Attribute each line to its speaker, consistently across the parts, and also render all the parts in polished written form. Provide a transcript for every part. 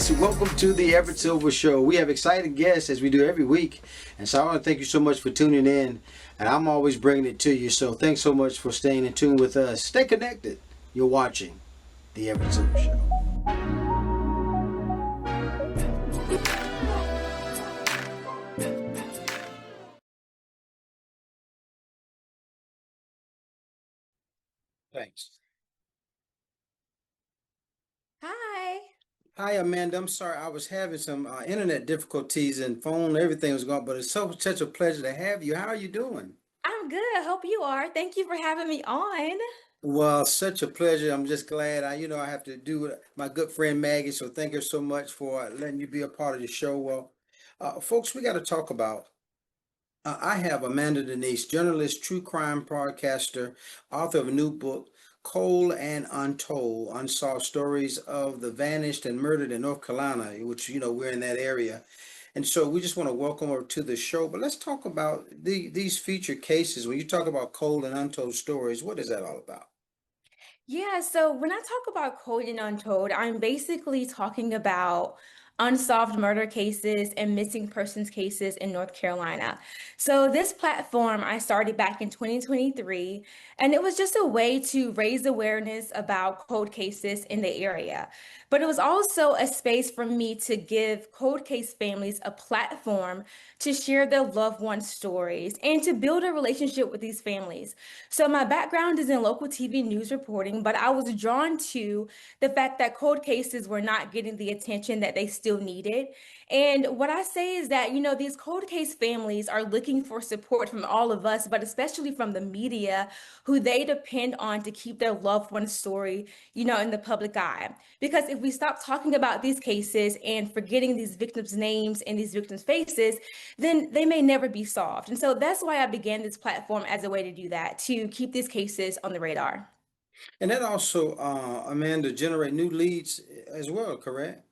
Speaker 1: Denise. Welcome to the Everett Silver Show. We have exciting guests as we do every week. And so I want to thank you so much for tuning in. And I'm always bringing it to you. So thanks so much for staying in tune with us. Stay connected. You're watching the Everett Silver Show. Thanks.
Speaker 2: Hi.
Speaker 1: Hi, Amanda. I'm sorry. I was having some internet difficulties and phone, everything was going, but it's such a pleasure to have you. How are you doing?
Speaker 2: I'm good. I hope you are. Thank you for having me on.
Speaker 1: Well, such a pleasure. I'm just glad I have to do with my good friend Maggie. So thank her so much for letting you be a part of the show. Well, folks, we got to talk about. I have Amanda Denise, journalist, true crime broadcaster, author of a new book, Cold and Untold: Unsolved Stories of the Vanished and Murdered in North Carolina, which we're in that area. And so we just want to welcome her to the show. But let's talk about these featured cases. When you talk about cold and untold stories, what is that all about?
Speaker 2: Yeah, so when I talk about Cold and Untold, I'm basically talking about unsolved murder cases and missing persons cases in North Carolina. So this platform I started back in 2023, and it was just a way to raise awareness about cold cases in the area. But it was also a space for me to give cold case families a platform to share their loved ones' stories and to build a relationship with these families. So my background is in local TV news reporting, but I was drawn to the fact that cold cases were not getting the attention that they still needed. And what I say is that, these cold case families are looking for support from all of us, but especially from the media, who they depend on to keep their loved one's story, in the public eye. Because if we stop talking about these cases and forgetting these victims' names and these victims' faces, then they may never be solved. And so that's why I began this platform as a way to do that, to keep these cases on the radar.
Speaker 1: And that also, Amanda, generate new leads as well, correct?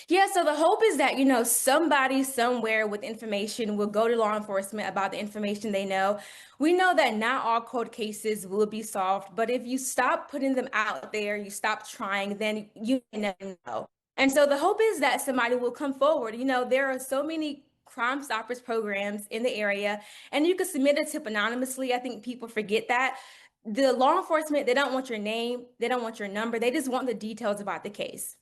Speaker 2: Yeah, so the hope is that, somebody somewhere with information will go to law enforcement about the information they know. We know that not all cold cases will be solved, but if you stop putting them out there, you stop trying, then you never know. And so the hope is that somebody will come forward. There are so many Crime Stoppers programs in the area, and you can submit a tip anonymously. I think people forget that. The law enforcement, they don't want your name, they don't want your number, they just want the details about the case.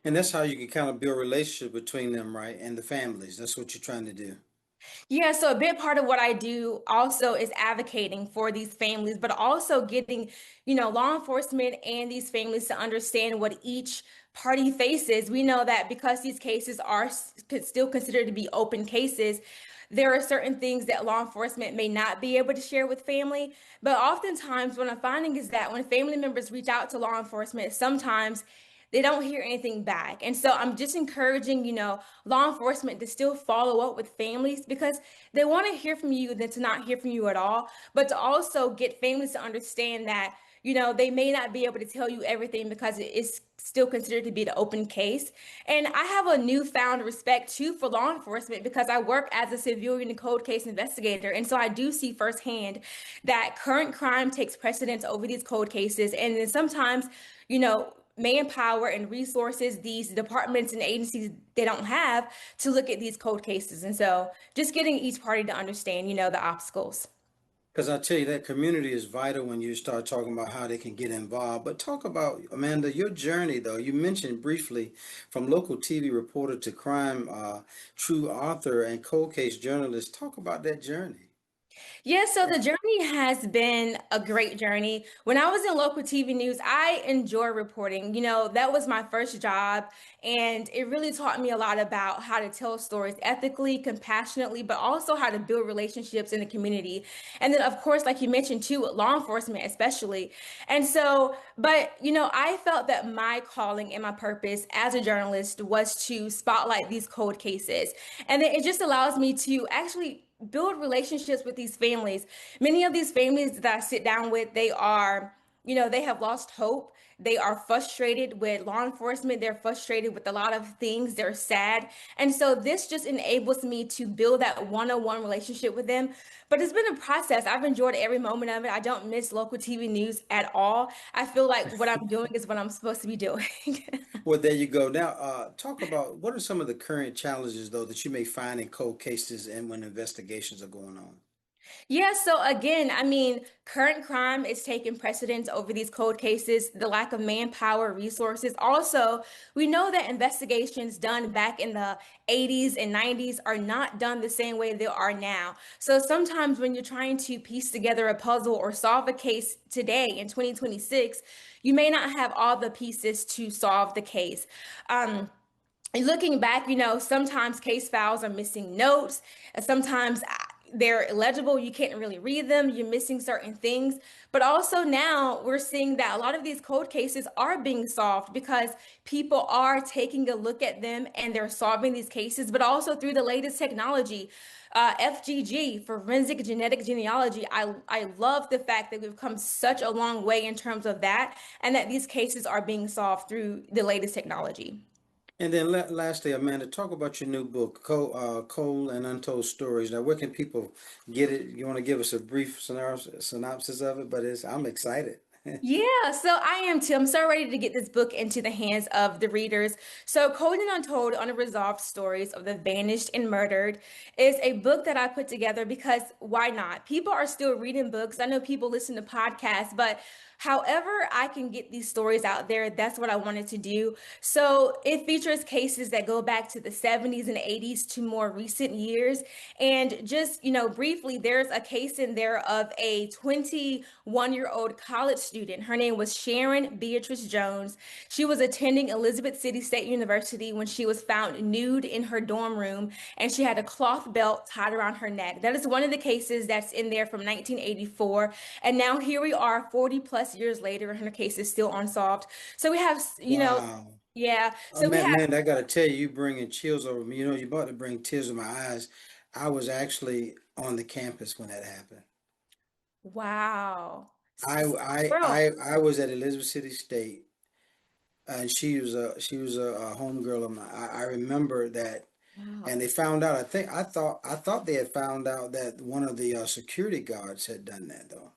Speaker 1: And that's how you can kind of build a relationship between them, right? And the families. That's what you're trying to do.
Speaker 2: Yeah, so a big part of what I do also is advocating for these families, but also getting, law enforcement and these families to understand what each party faces. We know that because these cases are still considered to be open cases, there are certain things that law enforcement may not be able to share with family. But oftentimes, what I'm finding is that when family members reach out to law enforcement, sometimes they don't hear anything back. And so I'm just encouraging, law enforcement to still follow up with families because they want to hear from you than to not hear from you at all, but to also get families to understand that, they may not be able to tell you everything because it is still considered to be the open case. And I have a newfound respect too for law enforcement because I work as a civilian and cold case investigator. And so I do see firsthand that current crime takes precedence over these cold cases. And then sometimes, manpower and resources these departments and agencies they don't have to look at these cold cases. And so just getting each party to understand, the obstacles.
Speaker 1: Because I tell you, that community is vital when you start talking about how they can get involved. But talk about, Amanda, your journey, though. You mentioned briefly from local TV reporter to crime true author and cold case journalist. Talk about that journey.
Speaker 2: Yeah, so the journey has been a great journey. When I was in local TV news, I enjoy reporting. That was my first job, and it really taught me a lot about how to tell stories ethically, compassionately, but also how to build relationships in the community. And then, of course, like you mentioned too, law enforcement especially. And so, but I felt that my calling and my purpose as a journalist was to spotlight these cold cases. And then it just allows me to actually build relationships with these families. Many of these families that I sit down with, they are, they have lost hope. They are frustrated with law enforcement. They're frustrated with a lot of things. They're sad. And so this just enables me to build that one-on-one relationship with them. But it's been a process. I've enjoyed every moment of it. I don't miss local TV news at all. I feel like what I'm doing is what I'm supposed to be doing.
Speaker 1: Well, there you go. Now, talk about what are some of the current challenges, though, that you may find in cold cases and when investigations are going on?
Speaker 2: Yeah, so again, I mean, current crime is taking precedence over these cold cases, the lack of manpower, resources. Also, we know that investigations done back in the 80s and 90s are not done the same way they are now. So sometimes when you're trying to piece together a puzzle or solve a case today in 2026, you may not have all the pieces to solve the case. Looking back, sometimes case files are missing notes, and sometimes they're illegible. You can't really read them. You're missing certain things. But also now we're seeing that a lot of these cold cases are being solved because people are taking a look at them and they're solving these cases, but also through the latest technology. FGG, forensic genetic genealogy. I love the fact that we've come such a long way in terms of that, and that these cases are being solved through the latest technology.
Speaker 1: And then lastly, Amanda, talk about your new book, Coal and Untold Stories. Now, where can people get it? You want to give us a brief synopsis of it? But I'm excited.
Speaker 2: Yeah, so I am too. I'm so ready to get this book into the hands of the readers. So, Code and Untold Unresolved Stories of the Vanished and Murdered is a book that I put together because why not? People are still reading books. I know people listen to podcasts, but however I can get these stories out there, that's what I wanted to do. So, it features cases that go back to the 70s and 80s to more recent years. And just, briefly, there's a case in there of a 21-year-old college student. Her name was Sharon Beatrice Jones. She was attending Elizabeth City State University when she was found nude in her dorm room, and she had a cloth belt tied around her neck. That is one of the cases that's in there from 1984. And now here we are 40 plus years later, and her case is still unsolved. So we have,
Speaker 1: Wow.
Speaker 2: yeah. So we
Speaker 1: Man,
Speaker 2: have,
Speaker 1: man, I gotta tell you, you bringing chills over me. You're about to bring tears in my eyes. I was actually on the campus when that happened.
Speaker 2: wow.
Speaker 1: I I
Speaker 2: Girl,
Speaker 1: I I was at Elizabeth City State, and she was a homegirl of mine. I remember that, and
Speaker 2: wow.
Speaker 1: they found out. I thought they had found out that one of the security guards had done that though.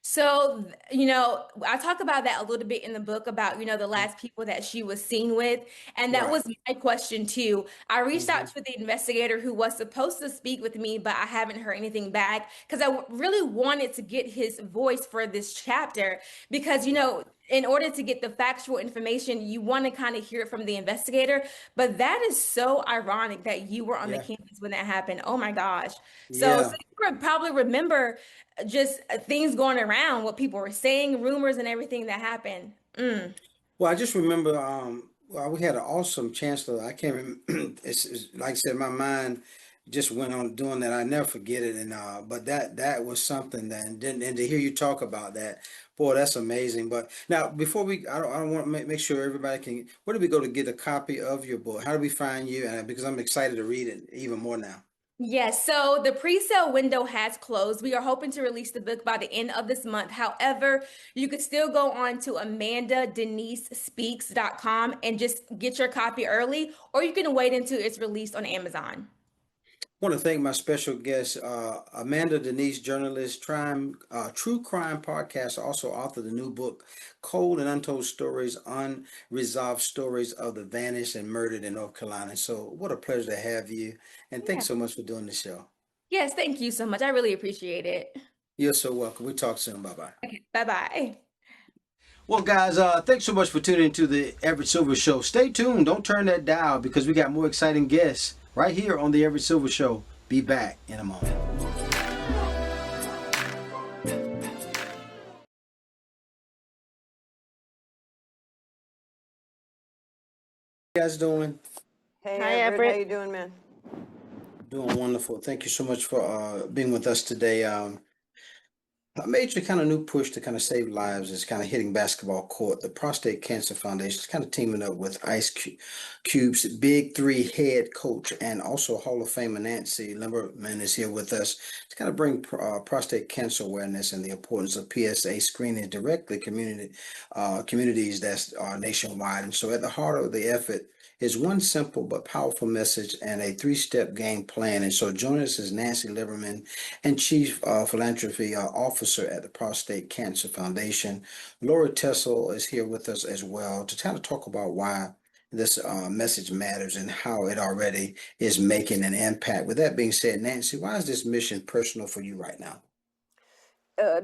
Speaker 2: So, I talk about that a little bit in the book about, the last people that she was seen with. And that
Speaker 1: Right.
Speaker 2: was my question too. I reached out
Speaker 1: Hmm.
Speaker 2: to the investigator who was supposed to speak with me, but I haven't heard anything back because I really wanted to get his voice for this chapter because,
Speaker 1: Right.
Speaker 2: in order to get the factual information, you want to kind of hear it from the investigator. But that is so ironic that you were on the
Speaker 1: Yeah.
Speaker 2: campus when that happened. Oh my gosh. So
Speaker 1: Yeah.
Speaker 2: you probably remember just things going around, what people were saying, rumors, and everything that happened. Mm.
Speaker 1: Well, I just remember, well, we had an awesome chancellor. I can't remember. It's like I said, my mind just went on doing that. I never forget it. And but that was something that, and to hear you talk about that, boy, that's amazing. But now, before I don't want to make sure everybody can. Where do we go to get a copy of your book? How do we find you? And because I'm excited to read it even more now.
Speaker 2: Yes, so the pre-sale window has closed. We are hoping to release the book by the end of this month. However, you could still go on to amandadeniseSpeaks.com and just get your copy early, or you can wait until it's released on Amazon.
Speaker 1: Want to thank my special guest, Amanda Denise, journalist, true crime podcast, also author of the new book, Cold and Untold Stories, Unresolved Stories of the Vanished and Murdered in North Carolina. So, what a pleasure to have you. And
Speaker 2: Yeah.
Speaker 1: thanks so much for doing the show.
Speaker 2: Yes, thank you so much. I really appreciate it.
Speaker 1: You're so welcome. We talk soon. Bye bye.
Speaker 2: Okay, bye-bye.
Speaker 1: Well, guys, thanks so much for tuning into the Everett Silver Show. Stay tuned. Don't turn that dial because we got more exciting guests right here on the Everett Silver Show. Be back in a moment. You guys doing?
Speaker 3: Hey
Speaker 4: Hi,
Speaker 3: Everett, how
Speaker 4: Everett.
Speaker 3: you doing, man?
Speaker 1: Doing wonderful. Thank you so much for being with us today. A major kind of new push to kind of save lives is kind of hitting basketball court. The Prostate Cancer Foundation is kind of teaming up with Cube's Big Three head coach and also Hall of Famer Nancy Lieberman is here with us to kind of bring prostate cancer awareness and the importance of PSA screening directly communities that's nationwide. And so at the heart of the effort is one simple but powerful message and a three-step game plan. And so joining us is Nancy Lieberman and Chief Philanthropy Officer at the Prostate Cancer Foundation. Laura Tessel is here with us as well to kind of talk about why this message matters and how it already is making an impact. With that being said, Nancy, why is this mission personal for you right now?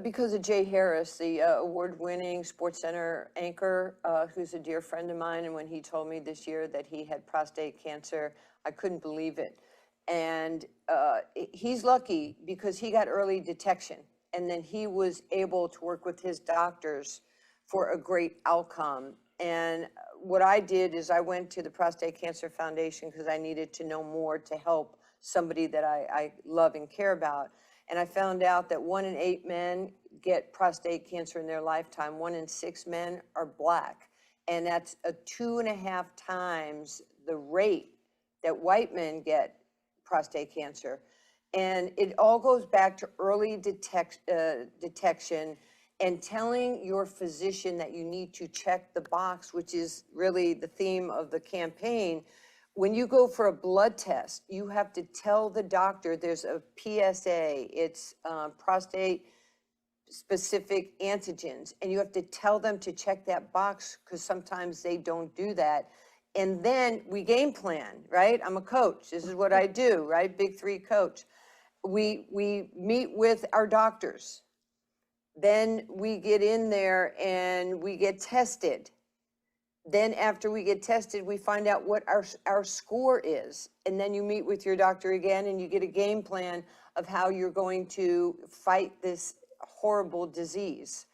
Speaker 3: Because of Jay Harris, the award-winning SportsCenter anchor, who's a dear friend of mine, and when he told me this year that he had prostate cancer, I couldn't believe it. And he's lucky because he got early detection, and then he was able to work with his doctors for a great outcome. And what I did is I went to the Prostate Cancer Foundation because I needed to know more to help somebody that I love and care about. And I found out that 1 in 8 men get prostate cancer in their lifetime. 1 in 6 men are Black. And that's a 2.5 times the rate that white men get prostate cancer. And it all goes back to early detection and telling your physician that you need to check the box, which is really the theme of the campaign. When you go for a blood test, you have to tell the doctor there's a PSA, it's prostate specific antigens, and you have to tell them to check that box because sometimes they don't do that. And then we game plan, right? I'm a coach. This is what I do, right? Big Three coach. We meet with our doctors. Then we get in there and we get tested. Then after we get tested, we find out what our score is. And then you meet with your doctor again and you get a game plan of how you're going to fight this horrible disease.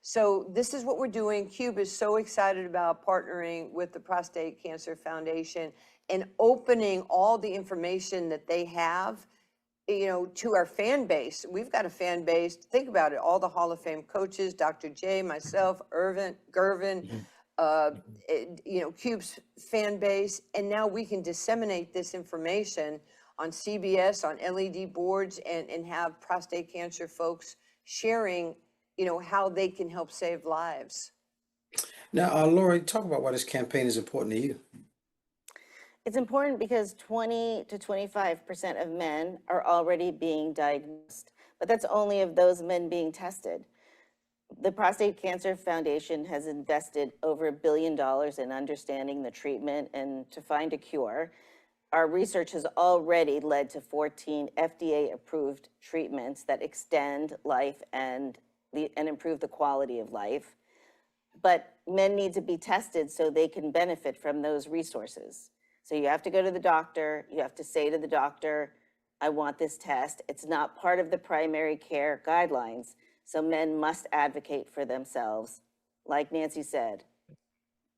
Speaker 3: So this is what we're doing. Cube is so excited about partnering with the Prostate Cancer Foundation and opening all the information that they have, you know, to our fan base. We've got a fan base. Think about it. All the Hall of Fame coaches, Dr. J, myself, Gervin, you know, Cube's fan base. And now we can disseminate this information on CBS, on LED boards, and have prostate cancer folks sharing, you know, how they can help save lives.
Speaker 1: Now, Lori, talk about why this campaign is important to you.
Speaker 4: It's important because 20 to 25% of men are already being diagnosed, but that's only of those men being tested. The Prostate Cancer Foundation has invested over $1 billion in understanding the treatment and to find a cure. Our research has already led to 14 FDA-approved treatments that extend life and improve the quality of life. But men need to be tested so they can benefit from those resources. So you have to go to the doctor, you have to say to the doctor, I want this test. It's not part of the primary care guidelines, so men must advocate for themselves. Like Nancy said,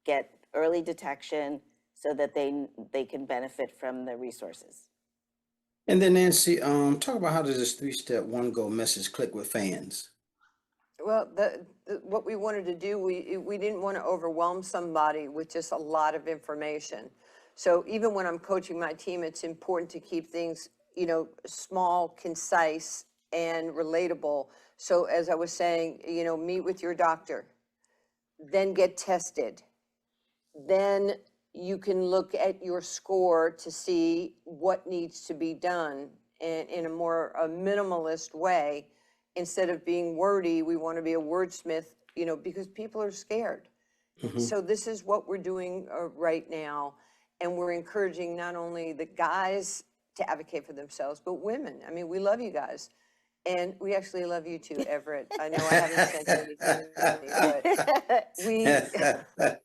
Speaker 4: get early detection so that they can benefit from the resources.
Speaker 1: And then Nancy, talk about how does this three-step one goal message click with fans?
Speaker 3: Well, what we wanted to do, we didn't want to overwhelm somebody with just a lot of information. So even when I'm coaching my team, it's important to keep things, you know, small, concise, and relatable. So as I was saying, you know, meet with your doctor, then get tested. Then you can look at your score to see what needs to be done in a more minimalist way. Instead of being wordy, we want to be a wordsmith, you know, because people are scared. Mm-hmm. So this is what we're doing right now. And we're encouraging not only the guys to advocate for themselves, but women. I mean, we love you guys. And we actually love you too, Everett. I know I haven't sent anything,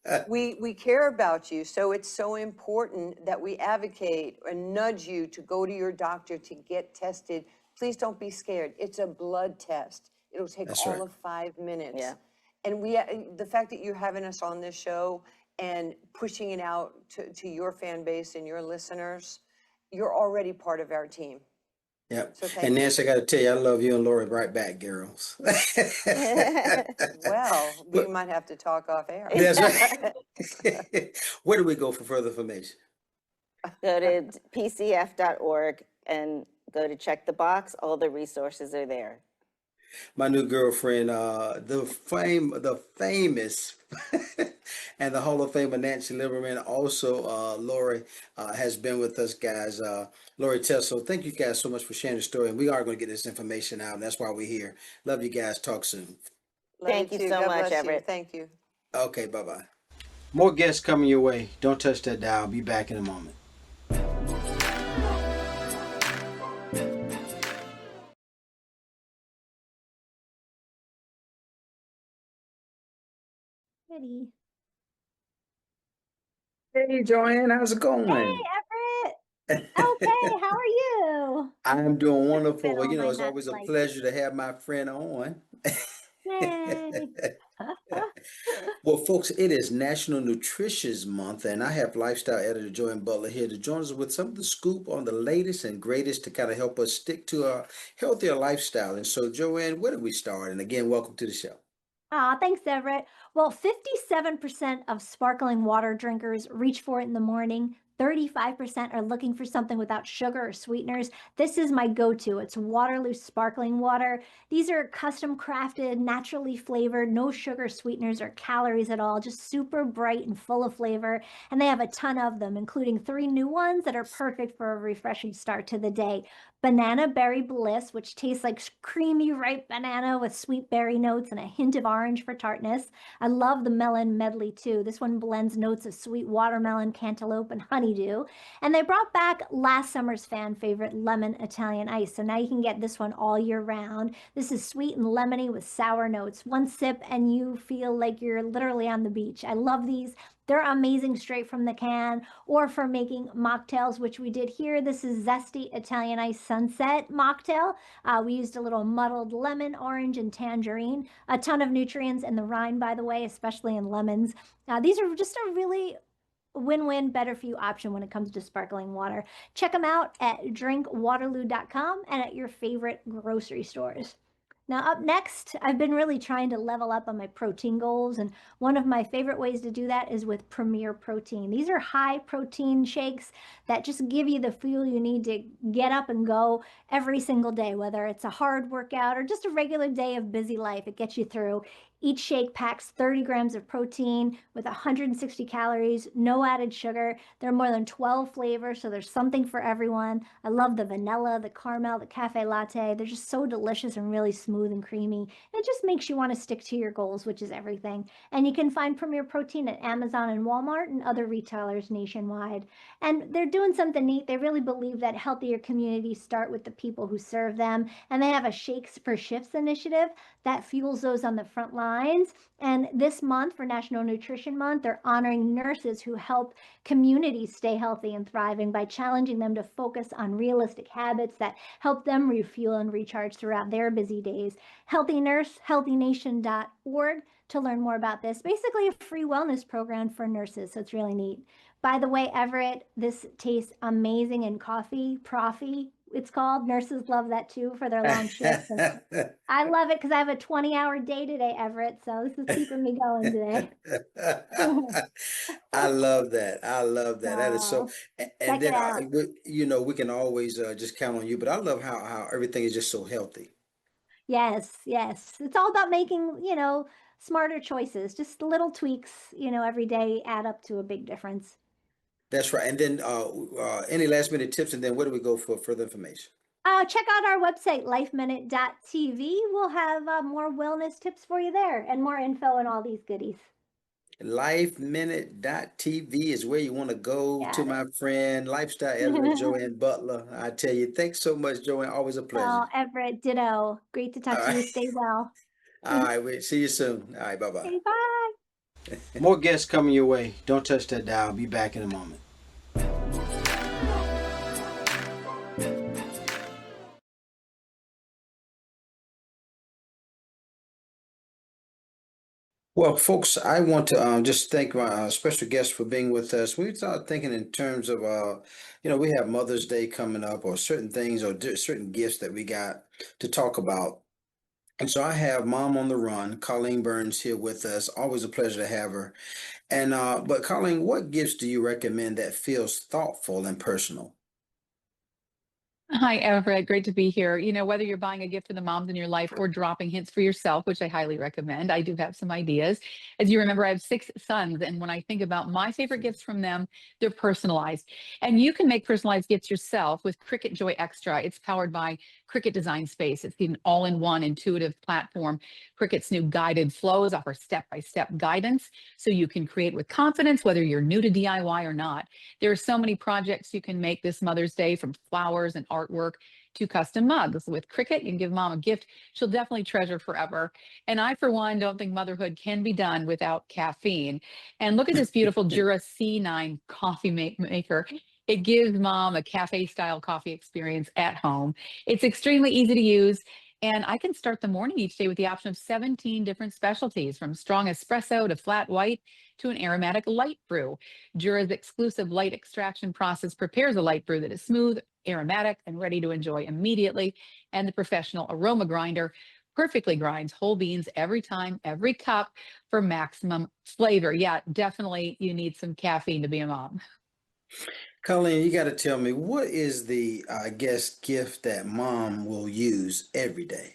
Speaker 3: but we care about you. So it's so important that we advocate and nudge you to go to your doctor to get tested. Please don't be scared. It's a blood test. It'll take all of 5 minutes. Yeah. And the fact that you're having us on this show and pushing it out to your fan base and your listeners, you're already part of our team.
Speaker 1: Yep.
Speaker 3: So thank
Speaker 1: And
Speaker 3: you.
Speaker 1: Nancy, I got to tell you, I love you and Lori right back, girls.
Speaker 3: Well, we
Speaker 1: But
Speaker 3: might have to talk off air.
Speaker 1: that's right. Where do we go for further information?
Speaker 4: Go to pcf.org and go to check the box. All the resources are there.
Speaker 1: My new girlfriend, the famous, and the Hall of Famer Nancy Lieberman. Also, Lori has been with us, guys. Lori Tessel, thank you guys so much for sharing the story. And we are going to get this information out, and that's why we're here. Love you guys. Talk soon.
Speaker 3: Love
Speaker 4: Thank you
Speaker 3: too.
Speaker 4: so
Speaker 3: God
Speaker 4: much,
Speaker 3: bless you.
Speaker 4: Everett.
Speaker 3: Thank you.
Speaker 1: Okay, bye bye. More guests coming your way. Don't touch that dial. Be back in a moment.
Speaker 2: Ready.
Speaker 1: Hey, Joann, how's it going?
Speaker 2: Everett. Okay, how are you?
Speaker 1: I'm doing
Speaker 2: Been
Speaker 1: wonderful. Well,
Speaker 2: all my
Speaker 1: it's
Speaker 2: nuts
Speaker 1: always a
Speaker 2: like,
Speaker 1: pleasure to have my friend on.
Speaker 2: yay.
Speaker 1: Well, folks, it is National Nutrition Month, and I have lifestyle editor Joann Butler here to join us with some of the scoop on the latest and greatest to kind of help us stick to a healthier lifestyle. And so, Joann, where do we start? And again, welcome to the show.
Speaker 5: Thanks, Everett. Well, 57% of sparkling water drinkers reach for it in the morning. 35% are looking for something without sugar or sweeteners. This is my go-to. It's Waterloo sparkling water. These are custom crafted, naturally flavored, no sugar, sweeteners, or calories at all, just super bright and full of flavor. And they have a ton of them, including 3 new ones that are perfect for a refreshing start to the day. Banana Berry Bliss, which tastes like creamy ripe banana with sweet berry notes and a hint of orange for tartness. I love the melon medley too. This one blends notes of sweet watermelon, cantaloupe, and honeydew. And they brought back last summer's fan favorite, lemon Italian ice. So now you can get this one all year round. This is sweet and lemony with sour notes. One sip and you feel like you're literally on the beach. I love these. They're amazing straight from the can or for making mocktails, which we did here. This is Zesty Italian Ice Sunset mocktail. We used a little muddled lemon, orange, and tangerine. A ton of nutrients in the rind, by the way, especially in lemons. These are just a really win-win, better for you option when it comes to sparkling water. Check them out at drinkwaterloo.com and at your favorite grocery stores. Now, up next, I've been really trying to level up on my protein goals, and one of my favorite ways to do that is with Premier Protein. These are high protein shakes that just give you the fuel you need to get up and go every single day, whether it's a hard workout or just a regular day of busy life. It gets you through. Each shake packs 30 grams of protein with 160 calories, no added sugar. There are more than 12 flavors, so there's something for everyone. I love the vanilla, the caramel, the cafe latte. They're just so delicious and really smooth and creamy. It just makes you want to stick to your goals, which is everything. And you can find Premier Protein at Amazon and Walmart and other retailers nationwide. And they're doing something neat. They really believe that healthier communities start with the people who serve them. And they have a Shakes for Shifts initiative that fuels those on the front lines. And this month, for National Nutrition Month, they're honoring nurses who help communities stay healthy and thriving by challenging them to focus on realistic habits that help them refuel and recharge throughout their busy days. Healthy Nurse, healthynation.org to learn more about this. Basically, a free wellness program for nurses, so it's really neat. By the way, Everett, this tastes amazing in coffee, Proffee, it's called. Nurses love that too for their long shifts. And I love it because I have a 20-hour day today, Everett. So this is keeping me going today.
Speaker 1: I love that. I love that. That is so.
Speaker 2: So
Speaker 1: And
Speaker 2: check it
Speaker 1: then
Speaker 2: out.
Speaker 1: we can always just count on you. But I love how everything is just so healthy.
Speaker 5: Yes, yes. It's all about making, smarter choices. Just little tweaks, every day add up to a big difference.
Speaker 1: That's right. And then any last minute tips, and then where do we go for further information?
Speaker 5: Check out our website, lifeminute.tv. We'll have more wellness tips for you there and more info and all these goodies.
Speaker 1: LifeMinute.tv is where you want to go to,
Speaker 5: Got
Speaker 1: my friend, lifestyle editor
Speaker 5: it.
Speaker 1: Joann Butler. I tell you, thanks so much, Joann. Always a pleasure.
Speaker 5: Oh, Everett, ditto. Great to
Speaker 1: All
Speaker 5: talk to you.
Speaker 1: right.
Speaker 5: Stay well.
Speaker 1: All right. We'll see you soon. All right. Bye-bye.
Speaker 5: Okay, bye.
Speaker 1: More guests coming your way. Don't touch that dial. Be back in a moment. Well, folks, I want to just thank my special guest for being with us. We start thinking in terms of, we have Mother's Day coming up, or certain things, or certain gifts that we got to talk about. And so I have Mom on the Run, Colleen Burns, here with us. Always a pleasure to have her. And but Colleen, what gifts do you recommend that feels thoughtful and personal?
Speaker 6: Hi, Everett. Great to be here. Whether you're buying a gift for the moms in your life or dropping hints for yourself, which I highly recommend, I do have some ideas. As you remember, I have 6 sons, and when I think about my favorite gifts from them, they're personalized. And you can make personalized gifts yourself with Cricut Joy Extra. It's powered by Cricut Design Space. It's an all-in-one intuitive platform. Cricut's new guided flows offer step-by-step guidance so you can create with confidence, whether you're new to DIY or not. There are so many projects you can make this Mother's Day, from flowers and artwork to custom mugs. With Cricut, you can give mom a gift she'll definitely treasure forever. And I, for one, don't think motherhood can be done without caffeine. And look at this beautiful Jura C9 coffee maker. It gives mom a cafe-style coffee experience at home. It's extremely easy to use. And I can start the morning each day with the option of 17 different specialties, from strong espresso to flat white to an aromatic light brew. Jura's exclusive light extraction process prepares a light brew that is smooth, aromatic, and ready to enjoy immediately. And the professional aroma grinder perfectly grinds whole beans every time, every cup, for maximum flavor. Yeah, definitely you need some caffeine to be a mom.
Speaker 1: Colleen, you got to tell me, what is the, I guess, gift that mom will use every day?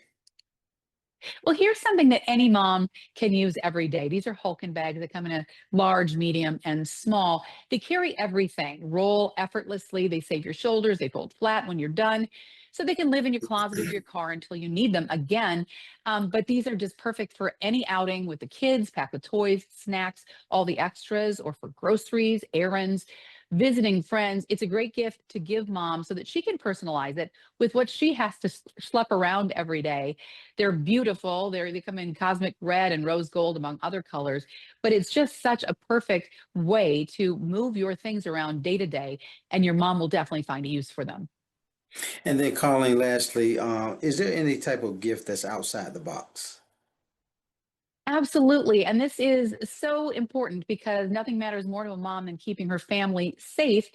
Speaker 6: Well, here's something that any mom can use every day. These are Hulken bags that come in a large, medium, and small. They carry everything, roll effortlessly. They save your shoulders. They fold flat when you're done. So they can live in your closet of your car until you need them again. But these are just perfect for any outing with the kids, packed with toys, snacks, all the extras, or for groceries, errands, visiting friends. It's a great gift to give mom so that she can personalize it with what she has to schlep around every day. They're beautiful. They come in cosmic red and rose gold, among other colors. But it's just such a perfect way to move your things around day to day, and your mom will definitely find a use for them.
Speaker 1: And then, Colleen, lastly, is there any type of gift that's outside the box?
Speaker 6: Absolutely. And this is so important because nothing matters more to a mom than keeping her family safe.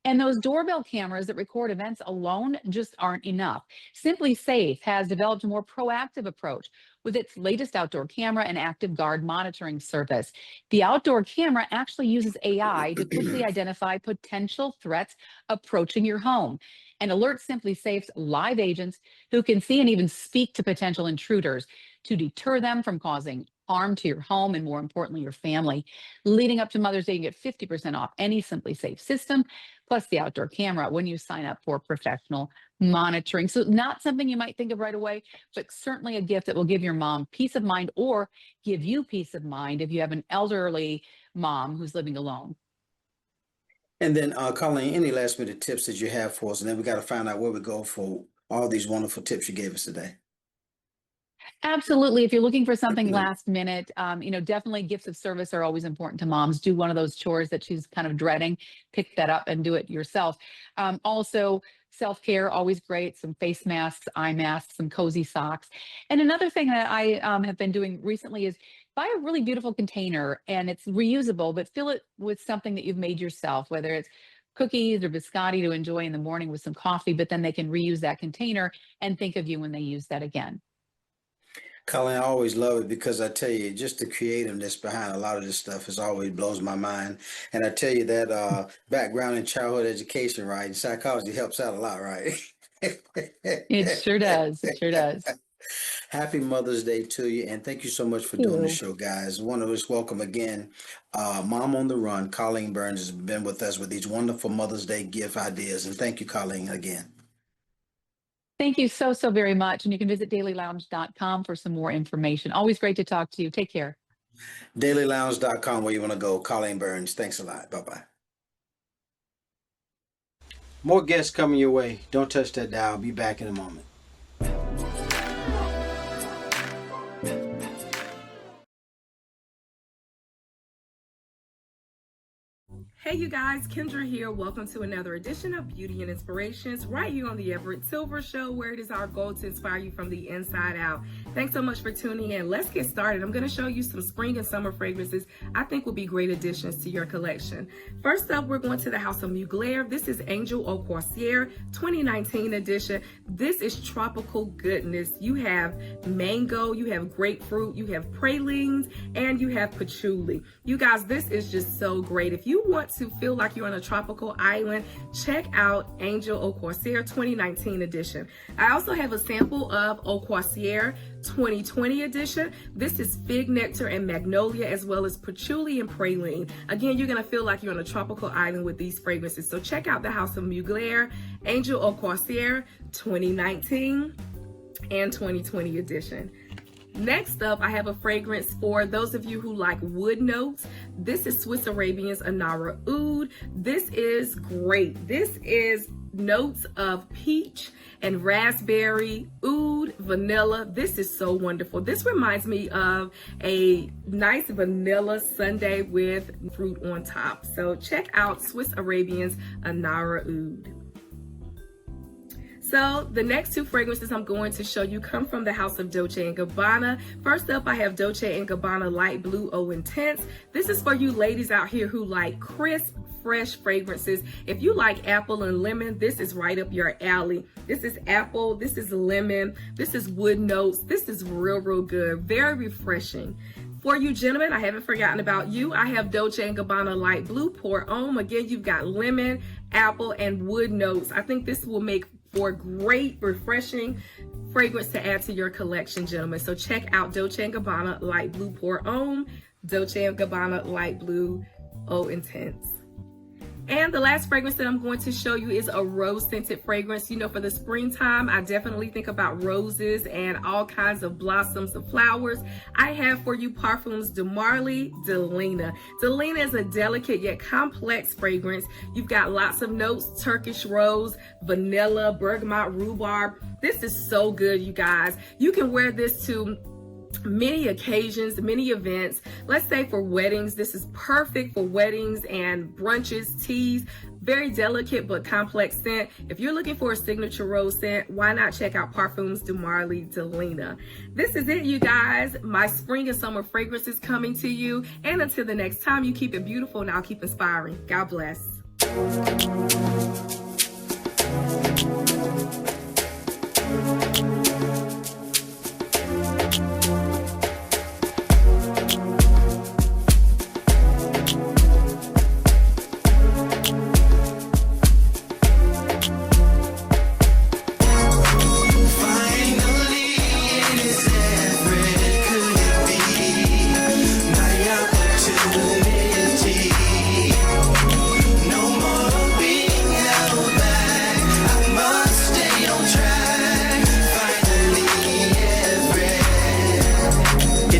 Speaker 6: And those doorbell cameras that record events alone just aren't enough. Simply Safe has developed a more proactive approach with its latest outdoor camera and active guard monitoring service. The outdoor camera actually uses AI to quickly identify potential threats approaching your home and alerts Simply Safe's live agents, who can see and even speak to potential intruders, to deter them from causing harm to your home and, more importantly, your family. Leading up to Mother's Day, you get 50% off any Simply Safe system, plus the outdoor camera, when you sign up for professional monitoring. So not something you might think of right away, but certainly a gift that will give your mom peace of mind, or give you peace of mind if you have an elderly mom who's living alone.
Speaker 1: And then, Colleen, any last minute tips that you have for us? And then we got to find out where we go for all these wonderful tips you gave us today.
Speaker 6: Absolutely. If you're looking for something last minute, definitely gifts of service are always important to moms. Do one of those chores that she's kind of dreading, pick that up and do it yourself. Also, self-care, always great. Some face masks, eye masks, some cozy socks. And another thing that I have been doing recently is buy a really beautiful container, and it's reusable, but fill it with something that you've made yourself, whether it's cookies or biscotti to enjoy in the morning with some coffee, but then they can reuse that container and think of you when they use that again.
Speaker 1: Colleen, I always love it because I tell you, just the creativeness behind a lot of this stuff is always blows my mind. And I tell you that background in childhood education, right, and psychology helps out a lot, right?
Speaker 6: It sure does. It sure does.
Speaker 1: Happy Mother's Day to you, and thank you so much for doing the
Speaker 6: You.
Speaker 1: show, guys. Want to just welcome again, Mom on the Run. Colleen Burns has been with us with these wonderful Mother's Day gift ideas, and thank you, Colleen, again.
Speaker 6: Thank you so, so very much. And you can visit dailylounge.com for some more information. Always great to talk to you. Take care.
Speaker 1: DailyLounge.com, where you want to go. Colleen Burns, thanks a lot. Bye bye. More guests coming your way. Don't touch that dial. Be back in a moment.
Speaker 7: Hey you guys, Kendra here. Welcome to another edition of Beauty and Inspirations right here on the Everett Silver Show, where it is our goal to inspire you from the inside out. Thanks so much for tuning in. Let's get started. I'm going to show you some spring and summer fragrances I think will be great additions to your collection. First up, we're going to the House of Mugler. This is Angel Au Croisière 2019 edition. This is tropical goodness. You have mango, you have grapefruit, you have pralines, and you have patchouli. You guys, this is just so great. If you want to feel like you're on a tropical island, check out Angel Au Croisière 2019 edition. I also have a sample of Au Croisière 2020 edition. This is fig nectar and magnolia, as well as patchouli and praline. Again, you're going to feel like you're on a tropical island with these fragrances. So check out the House of Mugler, Angel Au Croisière 2019 and 2020 edition. Next up, I have a fragrance for those of you who like wood notes. This is Swiss Arabian's Anara Oud. This is great. This is notes of peach and raspberry, oud, vanilla. This is so wonderful. This reminds me of a nice vanilla sundae with fruit on top. So check out Swiss Arabian's Anara Oud. So the next two fragrances I'm going to show you come from the House of Dolce & Gabbana. First up, I have Dolce & Gabbana Light Blue Eau Intense. This is for you ladies out here who like crisp, fresh fragrances. If you like apple and lemon, this is right up your alley. This is apple, this is lemon, this is wood notes. This is real good, very refreshing. For you gentlemen, I haven't forgotten about you. I have Dolce & Gabbana Light Blue Pour Homme. Again, you've got lemon, apple, and wood notes. I think this will make for great, refreshing fragrance to add to your collection, gentlemen. So check out Dolce & Gabbana Light Blue Pour Homme, Dolce & Gabbana Light Blue Eau Intense. And the last fragrance that I'm going to show you is a rose-scented fragrance. You know, for the springtime, I definitely think about roses and all kinds of blossoms of flowers. I have for you Parfums de Marly Delina. Delina is a delicate yet complex fragrance. You've got lots of notes: Turkish rose, vanilla, bergamot, rhubarb. This is so good, you guys. You can wear this to many occasions, many events. Let's say for weddings, this is perfect for weddings and brunches, teas. Very delicate but complex scent. If you're looking for a signature rose scent, why not check out Parfums de Marly Delina. This is it, you guys. My spring and summer fragrance is coming to you. And until the next time, you keep it beautiful and I'll keep inspiring. God bless.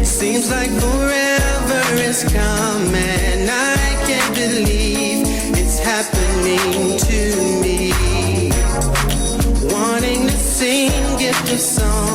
Speaker 8: Seems like forever is coming. I can't believe it's happening to me. Wanting to sing, get the song.